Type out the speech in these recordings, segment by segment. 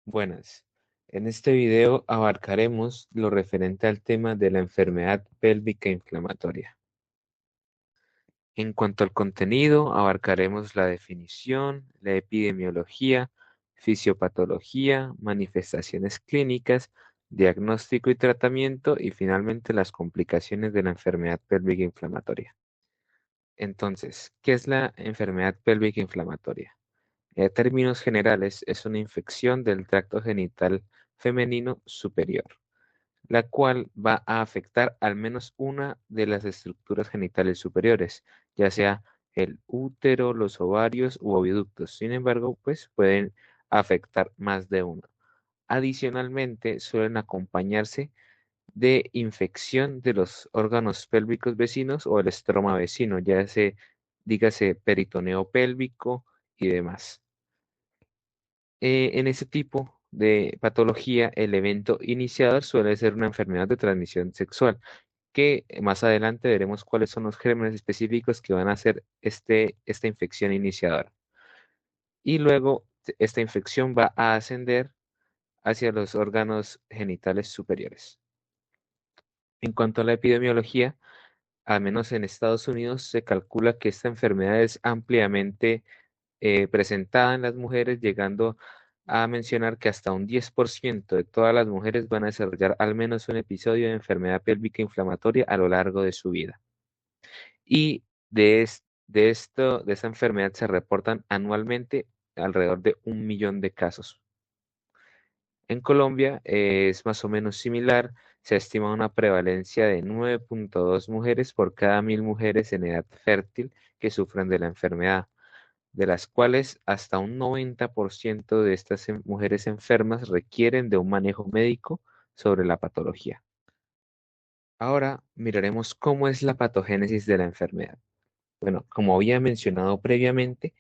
Buenas. En este video abarcaremos lo referente al tema de la enfermedad pélvica inflamatoria. En cuanto al contenido, abarcaremos la definición, la epidemiología, fisiopatología, manifestaciones clínicas, diagnóstico y tratamiento y finalmente las complicaciones de la enfermedad pélvica inflamatoria. Entonces, ¿qué es la enfermedad pélvica inflamatoria? En términos generales, es una infección del tracto genital femenino superior, la cual va a afectar al menos una de las estructuras genitales superiores, ya sea el útero, los ovarios u oviductos. Sin embargo, pues pueden afectar más de una. Adicionalmente, suelen acompañarse de infección de los órganos pélvicos vecinos o el estroma vecino, ya se dígase peritoneo pélvico y demás. En ese tipo de patología, el evento iniciador suele ser una enfermedad de transmisión sexual, que más adelante veremos cuáles son los gérmenes específicos que van a hacer esta infección iniciadora. Y luego esta infección va a ascender hacia los órganos genitales superiores. En cuanto a la epidemiología, al menos en Estados Unidos, se calcula que esta enfermedad es ampliamente presentada en las mujeres, llegando a mencionar que hasta un 10% de todas las mujeres van a desarrollar al menos un episodio de enfermedad pélvica inflamatoria a lo largo de su vida. Y de esta enfermedad se reportan anualmente alrededor de 1 millón de casos. En Colombia es más o menos similar, se estima una prevalencia de 9,2 mujeres por cada 1.000 mujeres en edad fértil que sufren de la enfermedad, de las cuales hasta un 90% de estas mujeres enfermas requieren de un manejo médico sobre la patología. Ahora miraremos cómo es la patogénesis de la enfermedad. Bueno, como había mencionado previamente,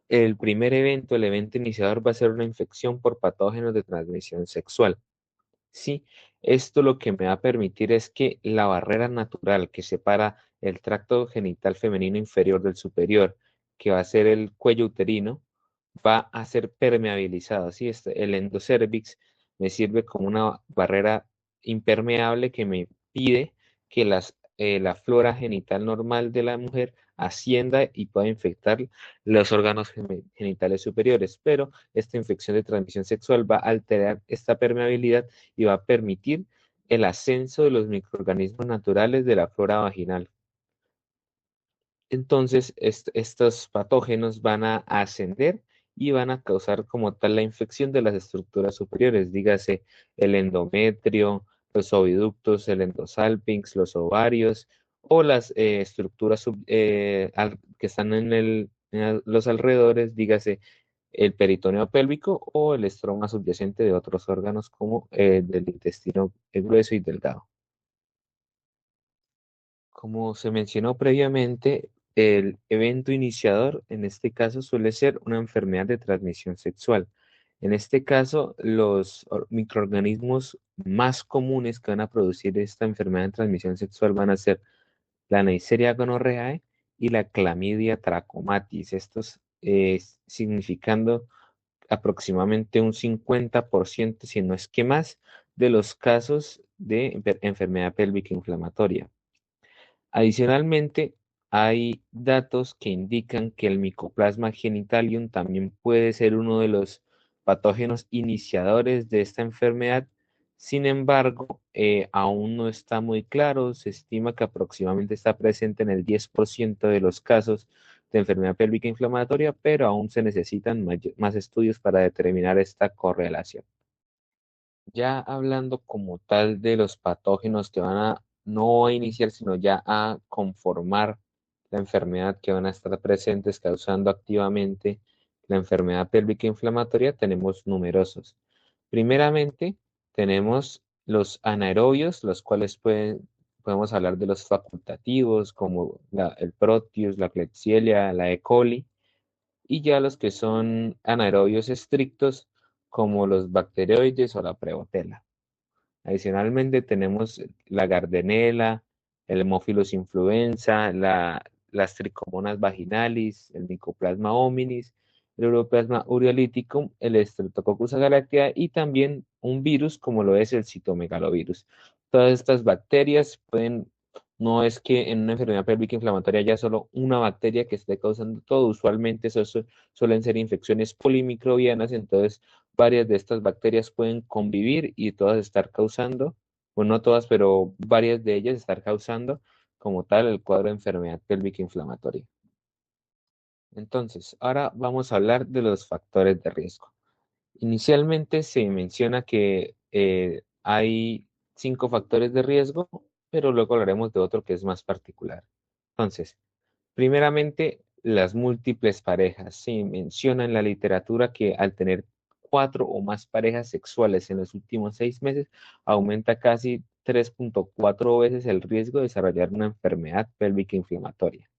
el primer evento, el evento iniciador, va a ser una infección por patógenos de transmisión sexual. Sí, esto lo que me va a permitir es que la barrera natural que separa el tracto genital femenino inferior del superior, que va a ser el cuello uterino, va a ser permeabilizado. ¿Sí? El endocervix me sirve como una barrera impermeable que me impide que la flora genital normal de la mujer ascienda y pueda infectar los órganos genitales superiores. Pero esta infección de transmisión sexual va a alterar esta permeabilidad y va a permitir el ascenso de los microorganismos naturales de la flora vaginal. Entonces, estos patógenos van a ascender y van a causar como tal la infección de las estructuras superiores, dígase el endometrio, los oviductos, el endosalpinx, los ovarios o las estructuras que están en los alrededores, dígase el peritoneo pélvico o el estroma subyacente de otros órganos como del intestino grueso y delgado. Como se mencionó previamente, el evento iniciador en este caso suele ser una enfermedad de transmisión sexual. En este caso, los microorganismos más comunes que van a producir esta enfermedad de transmisión sexual van a ser la Neisseria gonorrhoeae y la Clamidia trachomatis. Estos significando aproximadamente un 50%, si no es que más, de los casos de enfermedad pélvica inflamatoria. Adicionalmente, hay datos que indican que el Mycoplasma genitalium también puede ser uno de los patógenos iniciadores de esta enfermedad. Sin embargo, aún no está muy claro. Se estima que aproximadamente está presente en el 10% de los casos de enfermedad pélvica inflamatoria, pero aún se necesitan más estudios para determinar esta correlación. Ya hablando como tal de los patógenos que van a no a iniciar, sino ya a conformar la enfermedad, que van a estar presentes causando activamente la enfermedad pélvica inflamatoria, tenemos numerosos. Primeramente, tenemos los anaerobios, los cuales podemos hablar de los facultativos, como el Proteus, la Klebsiella, la E. coli, y ya los que son anaerobios estrictos, como los bacteroides o la prebotela. Adicionalmente tenemos la Gardnerella, el Haemophilus influenza, las Trichomonas vaginalis, el Mycoplasma hominis el Uroplasma ureolítico, el Streptococcus agalactiae y también un virus como lo es el citomegalovirus. Todas estas bacterias pueden, no es que en una enfermedad pélvica inflamatoria haya solo una bacteria que esté causando todo, usualmente suelen ser infecciones polimicrobianas, entonces varias de estas bacterias pueden convivir y todas estar causando, bueno, no todas, pero varias de ellas estar causando como tal el cuadro de enfermedad pélvica inflamatoria. Entonces, ahora vamos a hablar de los factores de riesgo. Inicialmente se menciona que hay 5 factores de riesgo, pero luego hablaremos de otro que es más particular. Entonces, primeramente, las múltiples parejas. Se menciona en la literatura que al tener 4 o más parejas sexuales en los últimos 6 meses, aumenta casi 3.4 veces el riesgo de desarrollar una enfermedad pélvica inflamatoria.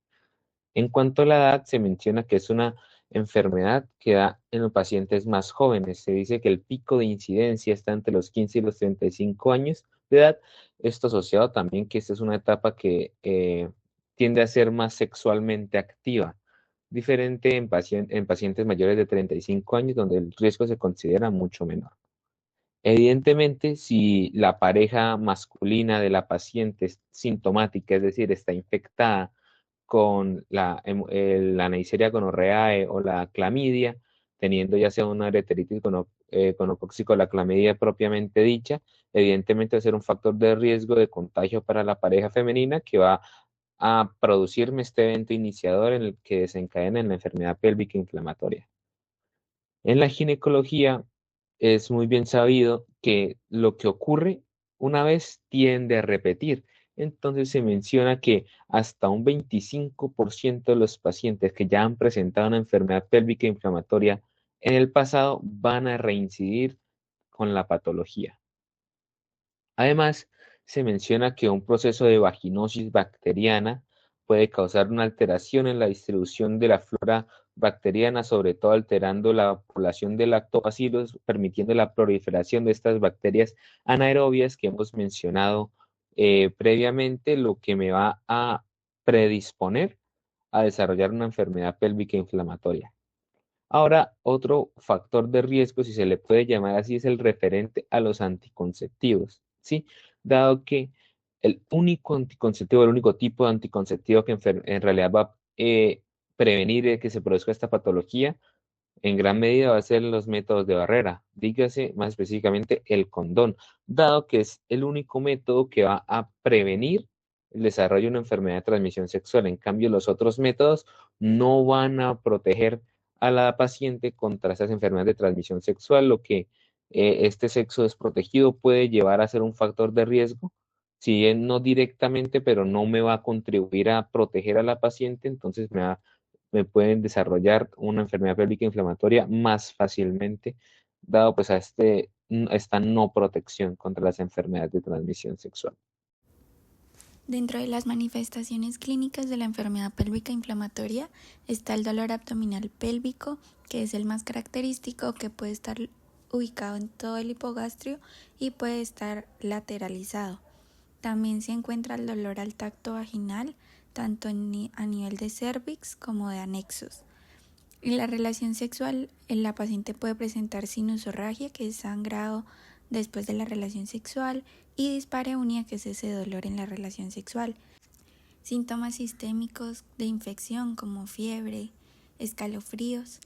En cuanto a la edad, se menciona que es una enfermedad que da en los pacientes más jóvenes. Se dice que el pico de incidencia está entre los 15 y los 35 años de edad. Esto asociado también que esta es una etapa que tiende a ser más sexualmente activa, diferente en pacientes mayores de 35 años, donde el riesgo se considera mucho menor. Evidentemente, si la pareja masculina de la paciente es sintomática, es decir, está infectada con la Neisseria gonorrhoeae o la clamidia, teniendo ya sea una ureteritis gonocócica o la clamidia propiamente dicha, evidentemente va a ser un factor de riesgo de contagio para la pareja femenina que va a producirme este evento iniciador en el que desencadena en la enfermedad pélvica inflamatoria. En la ginecología es muy bien sabido que lo que ocurre una vez tiende a repetir. Entonces se menciona que hasta un 25% de los pacientes que ya han presentado una enfermedad pélvica inflamatoria en el pasado van a reincidir con la patología. Además, se menciona que un proceso de vaginosis bacteriana puede causar una alteración en la distribución de la flora bacteriana, sobre todo alterando la población de lactobacilos, permitiendo la proliferación de estas bacterias anaerobias que hemos mencionado previamente, lo que me va a predisponer a desarrollar una enfermedad pélvica inflamatoria. Ahora, otro factor de riesgo, si se le puede llamar así, es el referente a los anticonceptivos, ¿sí? Dado que el único anticonceptivo, el único tipo de anticonceptivo que en realidad va a prevenir que se produzca esta patología, en gran medida va a ser los métodos de barrera, dígase más específicamente el condón, dado que es el único método que va a prevenir el desarrollo de una enfermedad de transmisión sexual. En cambio, los otros métodos no van a proteger a la paciente contra esas enfermedades de transmisión sexual, lo que este sexo desprotegido puede llevar a ser un factor de riesgo, si bien no directamente, pero no me va a contribuir a proteger a la paciente, entonces me pueden desarrollar una enfermedad pélvica inflamatoria más fácilmente, dado pues esta no protección contra las enfermedades de transmisión sexual. Dentro de las manifestaciones clínicas de la enfermedad pélvica inflamatoria está el dolor abdominal pélvico, que es el más característico, que puede estar ubicado en todo el hipogastrio y puede estar lateralizado. También se encuentra el dolor al tacto vaginal, tanto a nivel de cervix como de anexos. En la relación sexual, la paciente puede presentar sinusorragia, que es sangrado después de la relación sexual, y dispareunia, que es ese dolor en la relación sexual. Síntomas sistémicos de infección como fiebre, escalofríos.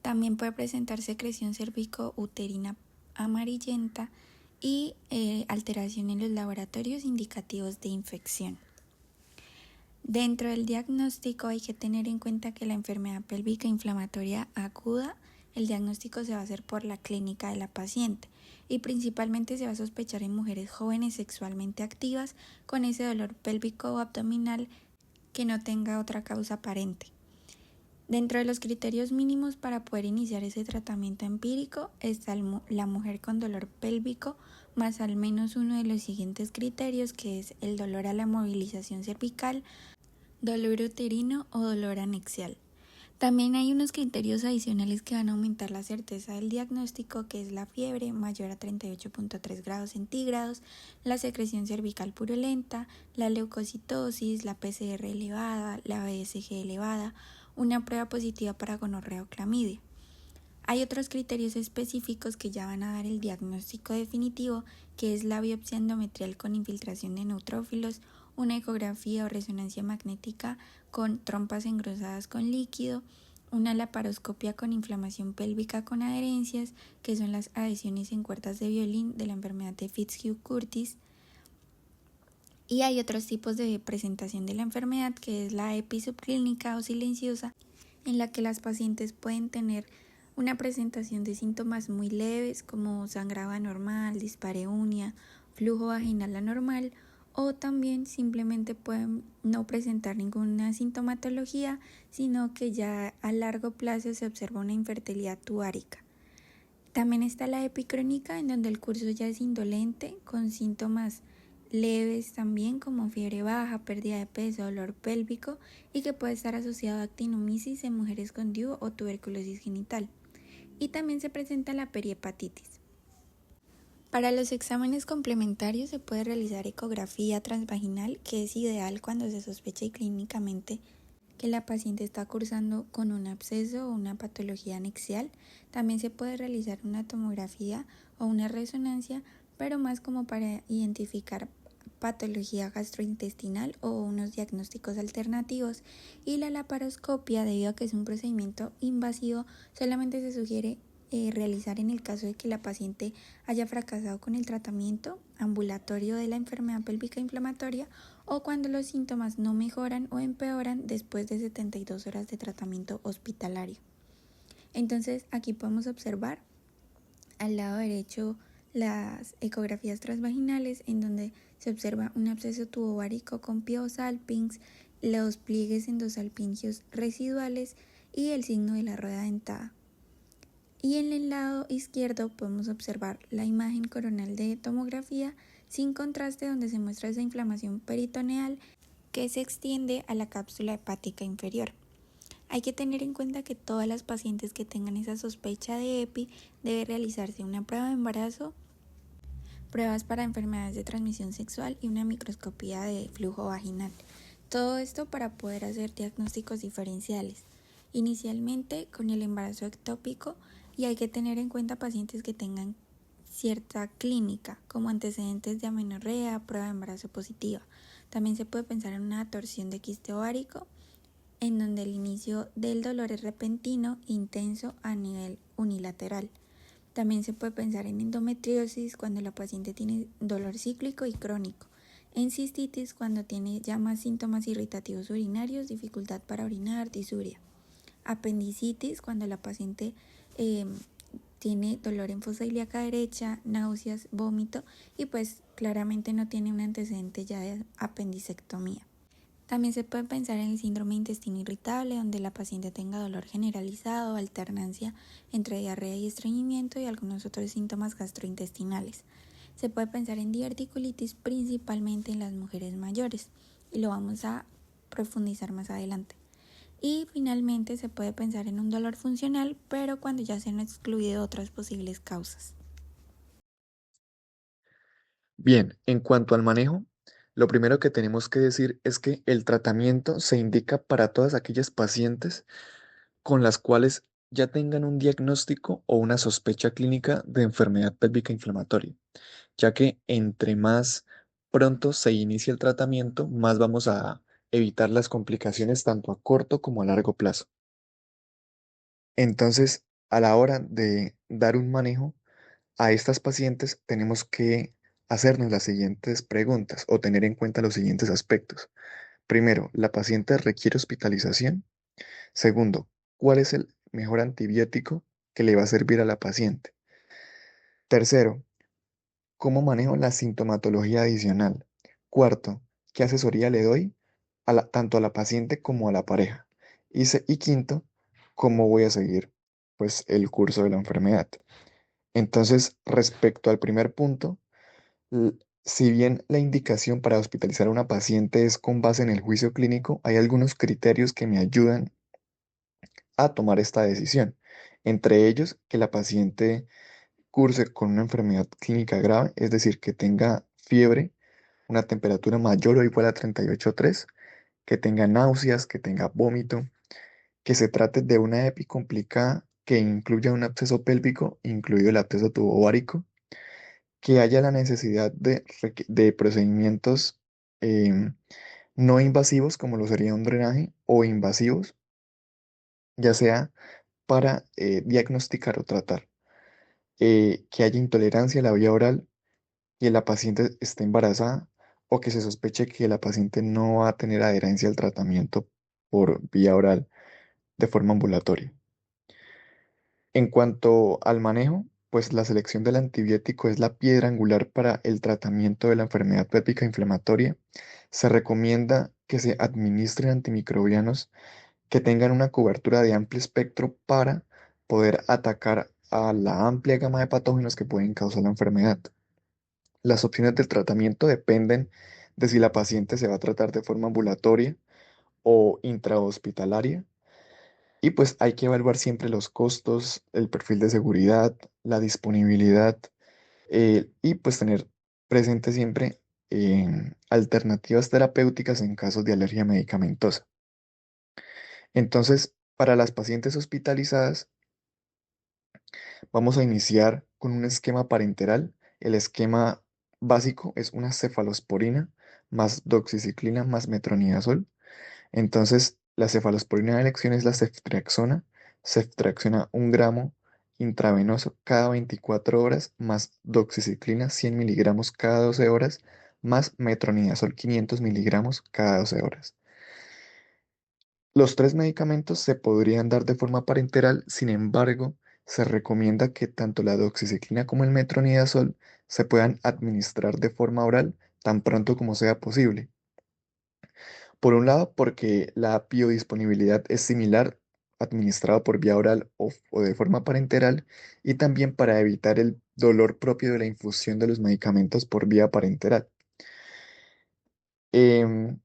También puede presentar secreción cervico-uterina amarillenta y alteración en los laboratorios indicativos de infección. Dentro del diagnóstico hay que tener en cuenta que la enfermedad pélvica inflamatoria aguda, el diagnóstico se va a hacer por la clínica de la paciente y principalmente se va a sospechar en mujeres jóvenes sexualmente activas con ese dolor pélvico o abdominal que no tenga otra causa aparente. Dentro de los criterios mínimos para poder iniciar ese tratamiento empírico está la mujer con dolor pélvico más al menos uno de los siguientes criterios, que es el dolor a la movilización cervical, dolor uterino o dolor anexial. También hay unos criterios adicionales que van a aumentar la certeza del diagnóstico, que es la fiebre mayor a 38.3 grados centígrados, la secreción cervical purulenta, la leucocitosis, la PCR elevada, la BSG elevada, una prueba positiva para gonorrea o clamidia. Hay otros criterios específicos que ya van a dar el diagnóstico definitivo, que es la biopsia endometrial con infiltración de neutrófilos, una ecografía o resonancia magnética con trompas engrosadas con líquido, una laparoscopia con inflamación pélvica con adherencias, que son las adhesiones en cuerdas de violín de la enfermedad de Fitzhugh-Curtis. Y hay otros tipos de presentación de la enfermedad, que es la EPI subclínica o silenciosa, en la que las pacientes pueden tener una presentación de síntomas muy leves como sangrado anormal, dispareunia, flujo vaginal anormal, o también simplemente pueden no presentar ninguna sintomatología, sino que ya a largo plazo se observa una infertilidad tuárica. También está la epicrónica, en donde el curso ya es indolente, con síntomas leves también como fiebre baja, pérdida de peso, dolor pélvico, y que puede estar asociado a actinomisis en mujeres con DIU o tuberculosis genital. Y también se presenta la perihepatitis. Para los exámenes complementarios se puede realizar ecografía transvaginal, que es ideal cuando se sospecha clínicamente que la paciente está cursando con un absceso o una patología anexial. También se puede realizar una tomografía o una resonancia, pero más como para identificar patología gastrointestinal o unos diagnósticos alternativos. Y la laparoscopia, debido a que es un procedimiento invasivo, solamente se sugiere realizar en el caso de que la paciente haya fracasado con el tratamiento ambulatorio de la enfermedad pélvica inflamatoria o cuando los síntomas no mejoran o empeoran después de 72 horas de tratamiento hospitalario. Entonces aquí podemos observar al lado derecho las ecografías transvaginales, en donde se observa un absceso tubovárico con piosalpinx, los pliegues endosalpingios residuales y el signo de la rueda dentada. Y en el lado izquierdo podemos observar la imagen coronal de tomografía sin contraste, donde se muestra esa inflamación peritoneal que se extiende a la cápsula hepática inferior. Hay que tener en cuenta que todas las pacientes que tengan esa sospecha de EPI debe realizarse una prueba de embarazo, pruebas para enfermedades de transmisión sexual y una microscopía de flujo vaginal. Todo esto para poder hacer diagnósticos diferenciales. Inicialmente con el embarazo ectópico, y hay que tener en cuenta pacientes que tengan cierta clínica, como antecedentes de amenorrea, prueba de embarazo positiva. También se puede pensar en una torsión de quiste ovárico, en donde el inicio del dolor es repentino, intenso a nivel unilateral. También se puede pensar en endometriosis cuando la paciente tiene dolor cíclico y crónico, en cistitis cuando tiene ya más síntomas irritativos urinarios, dificultad para orinar, disuria, apendicitis cuando la paciente tiene dolor en fosa ilíaca derecha, náuseas, vómito y pues claramente no tiene un antecedente ya de apendicectomía. También se puede pensar en el síndrome de intestino irritable, donde la paciente tenga dolor generalizado, alternancia entre diarrea y estreñimiento y algunos otros síntomas gastrointestinales. Se puede pensar en diverticulitis principalmente en las mujeres mayores y lo vamos a profundizar más adelante. Y finalmente se puede pensar en un dolor funcional, pero cuando ya se han excluido otras posibles causas. Bien, en cuanto al manejo, lo primero que tenemos que decir es que el tratamiento se indica para todas aquellas pacientes con las cuales ya tengan un diagnóstico o una sospecha clínica de enfermedad pélvica inflamatoria, ya que entre más pronto se inicie el tratamiento, más vamos a evitar las complicaciones tanto a corto como a largo plazo. Entonces, a la hora de dar un manejo a estas pacientes, tenemos que hacernos las siguientes preguntas o tener en cuenta los siguientes aspectos. Primero, ¿la paciente requiere hospitalización? Segundo, ¿cuál es el mejor antibiótico que le va a servir a la paciente? Tercero, ¿cómo manejo la sintomatología adicional? Cuarto, ¿qué asesoría le doy tanto a la paciente como a la pareja? Y quinto, ¿cómo voy a seguir pues, el curso de la enfermedad? Entonces, respecto al primer punto, si bien la indicación para hospitalizar a una paciente es con base en el juicio clínico, hay algunos criterios que me ayudan a tomar esta decisión. Entre ellos, que la paciente curse con una enfermedad clínica grave, es decir, que tenga fiebre, una temperatura mayor o igual a 38,3, que tenga náuseas, que tenga vómito, que se trate de una EPI complicada, que incluya un absceso pélvico, incluido el absceso tubovárico, que haya la necesidad de procedimientos em, no invasivos, como lo sería un drenaje, o invasivos, ya sea para diagnosticar o tratar, que haya intolerancia a la vía oral, que la paciente esté embarazada o que se sospeche que la paciente no va a tener adherencia al tratamiento por vía oral de forma ambulatoria. En cuanto al manejo, pues la selección del antibiótico es la piedra angular para el tratamiento de la enfermedad péptica inflamatoria. Se recomienda que se administren antimicrobianos que tengan una cobertura de amplio espectro para poder atacar a la amplia gama de patógenos que pueden causar la enfermedad. Las opciones del tratamiento dependen de si la paciente se va a tratar de forma ambulatoria o intrahospitalaria. Y pues hay que evaluar siempre los costos, el perfil de seguridad, la disponibilidad y pues tener presente siempre alternativas terapéuticas en casos de alergia medicamentosa. Entonces, para las pacientes hospitalizadas, vamos a iniciar con un esquema parenteral. El esquema básico es una cefalosporina más doxiciclina más metronidazol. Entonces, la cefalosporina de elección es la ceftriaxona. Ceftriaxona 1 gramo intravenoso cada 24 horas más doxiciclina 100 miligramos cada 12 horas más metronidazol 500 miligramos cada 12 horas. Los tres medicamentos se podrían dar de forma parenteral, sin embargo, se recomienda que tanto la doxiciclina como el metronidazol se puedan administrar de forma oral tan pronto como sea posible. Por un lado, porque la biodisponibilidad es similar administrado por vía oral o de forma parenteral, y también para evitar el dolor propio de la infusión de los medicamentos por vía parenteral. Em,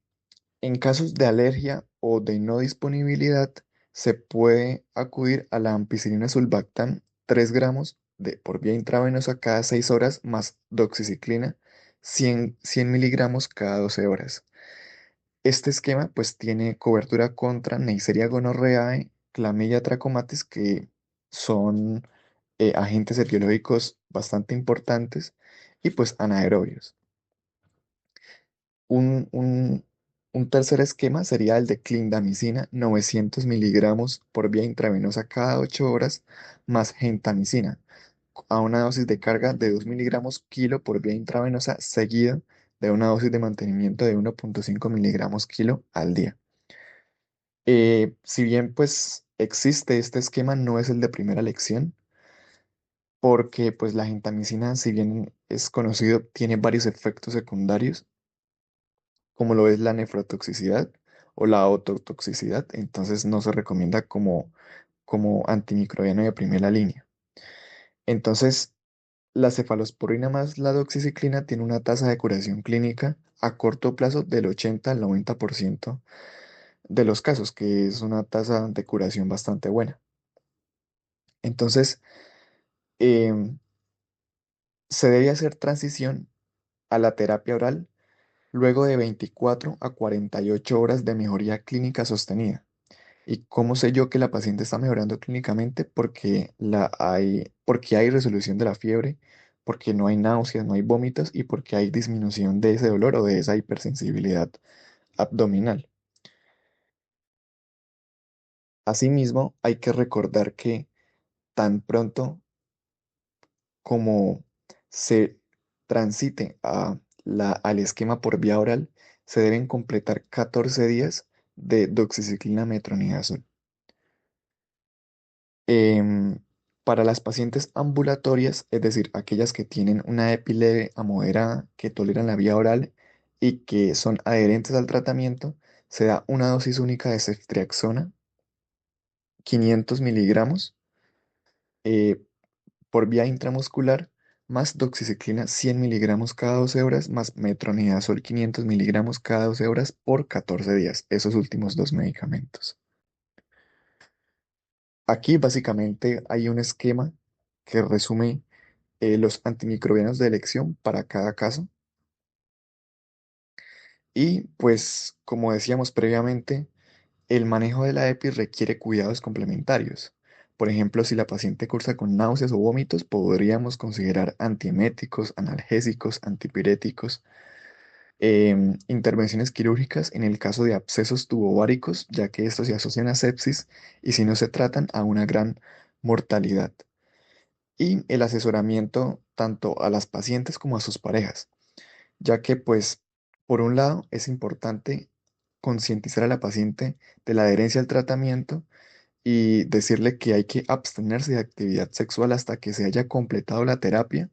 en casos de alergia o de no disponibilidad, se puede acudir a la ampicilina sulbactam 3 gramos por vía intravenosa cada 6 horas más doxiciclina 100 miligramos cada 12 horas. Este esquema pues tiene cobertura contra Neisseria gonorrhoeae, Chlamydia trachomatis, que son agentes etiológicos bastante importantes, y pues anaerobios. Un, un- un tercer esquema sería el de clindamicina, 900 miligramos por vía intravenosa cada 8 horas, más gentamicina, a una dosis de carga de 2 miligramos kilo por vía intravenosa, seguida de una dosis de mantenimiento de 1,5 miligramos kilo al día. Si bien pues existe este esquema, no es el de primera elección, porque pues la gentamicina, si bien es conocido, tiene varios efectos secundarios, como lo es la nefrotoxicidad o la ototoxicidad, entonces no se recomienda como antimicrobiano de primera línea. Entonces, la cefalosporina más la doxiciclina tiene una tasa de curación clínica a corto plazo del 80 al 90% de los casos, que es una tasa de curación bastante buena. Entonces, em, se debe hacer transición a la terapia oral luego de 24 a 48 horas de mejoría clínica sostenida. ¿Y cómo sé yo que la paciente está mejorando clínicamente? Porque hay resolución de la fiebre, porque no hay náuseas, no hay vómitos y porque hay disminución de ese dolor o de esa hipersensibilidad abdominal. Asimismo, hay que recordar que tan pronto como se transite al esquema por vía oral, se deben completar 14 días de doxiciclina metronidazol. Em, para las pacientes ambulatorias, es decir, aquellas que tienen una EPI leve a moderada, que toleran la vía oral y que son adherentes al tratamiento, se da una dosis única de ceftriaxona, 500 miligramos, eh, por vía intramuscular, más doxiciclina 100 miligramos cada 12 horas, más metronidazol 500 miligramos cada 12 horas por 14 días, esos últimos dos medicamentos. Aquí básicamente hay un esquema que resume los antimicrobianos de elección para cada caso. Y pues, como decíamos previamente, el manejo de la EPI requiere cuidados complementarios. Por ejemplo, si la paciente cursa con náuseas o vómitos, podríamos considerar antieméticos, analgésicos, antipiréticos, intervenciones quirúrgicas en el caso de abscesos tubováricos, ya que estos se asocian a sepsis y si no se tratan a una gran mortalidad. Y el asesoramiento tanto a las pacientes como a sus parejas, ya que pues por un lado es importante concientizar a la paciente de la adherencia al tratamiento y decirle que hay que abstenerse de actividad sexual hasta que se haya completado la terapia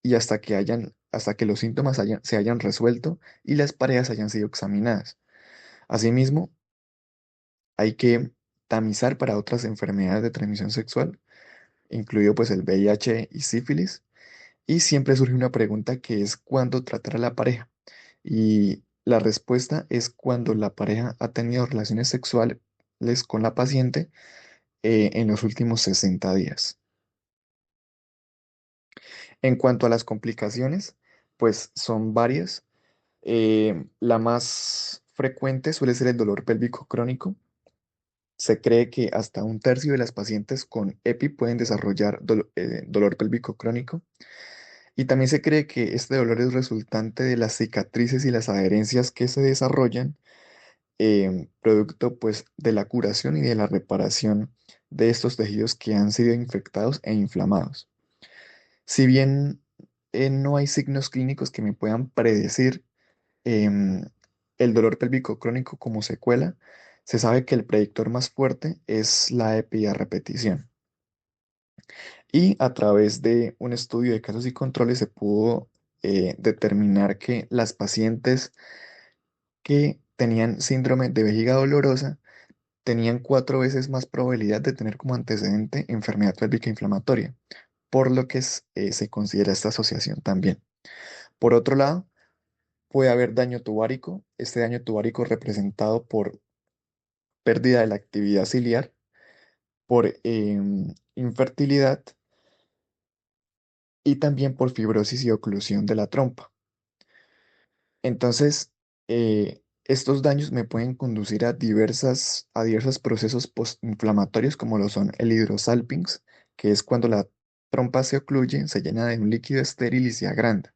y hasta que los síntomas se hayan resuelto y las parejas hayan sido examinadas. Asimismo, hay que tamizar para otras enfermedades de transmisión sexual, incluido pues el VIH y sífilis. Y siempre surge una pregunta que es ¿cuándo tratar a la pareja? Y la respuesta es cuando la pareja ha tenido relaciones sexuales con la paciente en los últimos 60 días. En cuanto a las complicaciones, pues son varias. La más frecuente suele ser el dolor pélvico crónico. Se cree que hasta un tercio de las pacientes con EPI pueden desarrollar dolor pélvico crónico. Y también se cree que este dolor es resultante de las cicatrices y las adherencias que se desarrollan, producto pues de la curación y de la reparación de estos tejidos que han sido infectados e inflamados. Si bien no hay signos clínicos que me puedan predecir em, el dolor pélvico crónico como secuela, se sabe que el predictor más fuerte es la EPI a repetición. Y a través de un estudio de casos y controles se pudo determinar que las pacientes que tenían síndrome de vejiga dolorosa tenían 4 veces más probabilidad de tener como antecedente enfermedad pélvica inflamatoria, por lo que se considera esta asociación también. Por otro lado, puede haber daño tubárico, este daño tubárico representado por pérdida de la actividad ciliar, por infertilidad y también por fibrosis y oclusión de la trompa. Entonces, estos daños me pueden conducir a diversos procesos postinflamatorios como lo son el hidrosalpinx, que es cuando la trompa se ocluye, se llena de un líquido estéril y se agranda.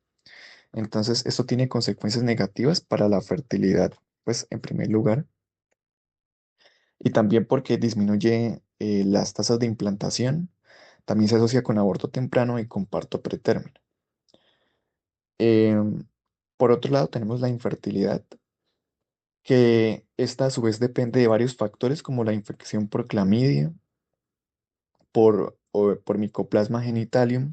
Entonces, esto tiene consecuencias negativas para la fertilidad, pues en primer lugar, y también porque disminuye las tasas de implantación, también se asocia con aborto temprano y con parto pretérmino. Em, por otro lado, tenemos la infertilidad, que esta a su vez depende de varios factores como la infección por clamidia, por Mycoplasma genitalium,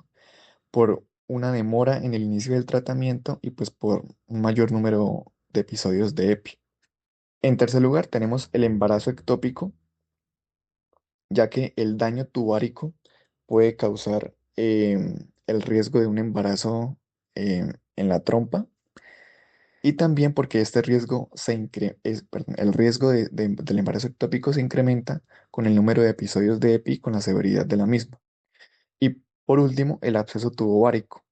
por una demora en el inicio del tratamiento y pues por un mayor número de episodios de EPI. En tercer lugar, tenemos el embarazo ectópico, ya que el daño tubárico puede causar el riesgo de un embarazo en la trompa y también porque este riesgo perdón, el riesgo del embarazo ectópico se incrementa con el número de episodios de EPI y con la severidad de la misma. Y por último, el absceso tubovárico,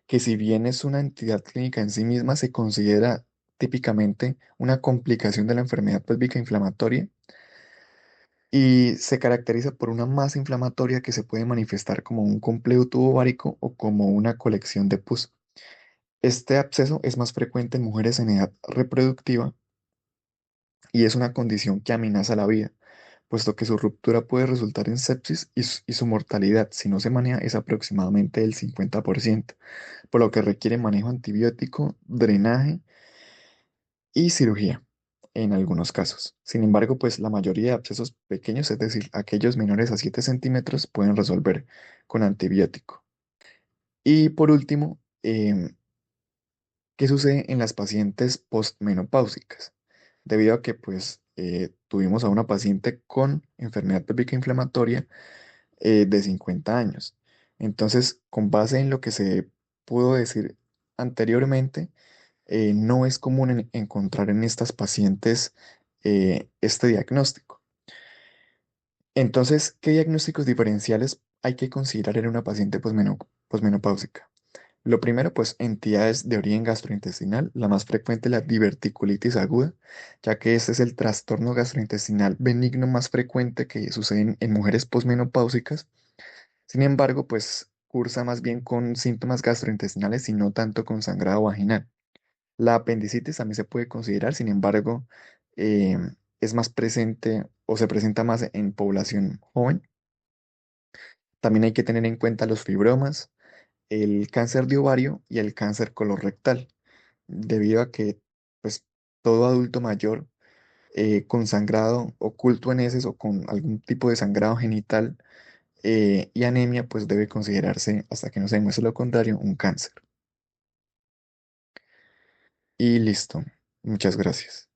que si bien es una entidad clínica en sí misma, se considera típicamente una complicación de la enfermedad pélvica inflamatoria y se caracteriza por una masa inflamatoria que se puede manifestar como un complejo tubovárico o como una colección de pus. Este absceso es más frecuente en mujeres en edad reproductiva y es una condición que amenaza la vida, puesto que su ruptura puede resultar en sepsis y su mortalidad, si no se maneja, es aproximadamente del 50%, por lo que requiere manejo antibiótico, drenaje y cirugía en algunos casos. Sin embargo, pues la mayoría de abscesos pequeños, es decir, aquellos menores a 7 centímetros, pueden resolver con antibiótico. Y por último, ¿qué sucede en las pacientes postmenopáusicas? Debido a que pues tuvimos a una paciente con enfermedad pélvica inflamatoria de 50 años. Entonces, con base en lo que se pudo decir anteriormente, no es común encontrar en estas pacientes este diagnóstico. Entonces, ¿qué diagnósticos diferenciales hay que considerar en una paciente posmenopáusica? Lo primero, pues entidades de origen gastrointestinal, la más frecuente la diverticulitis aguda, ya que este es el trastorno gastrointestinal benigno más frecuente que sucede en mujeres posmenopáusicas. Sin embargo, pues cursa más bien con síntomas gastrointestinales y no tanto con sangrado vaginal. La apendicitis también se puede considerar, sin embargo, eh, es más presente o se presenta más en población joven. También hay que tener en cuenta los fibromas, el cáncer de ovario y el cáncer colorectal, debido a que pues, todo adulto mayor con sangrado oculto en heces o con algún tipo de sangrado genital y anemia, pues debe considerarse, hasta que no se demuestre lo contrario, un cáncer. Y listo. Muchas gracias.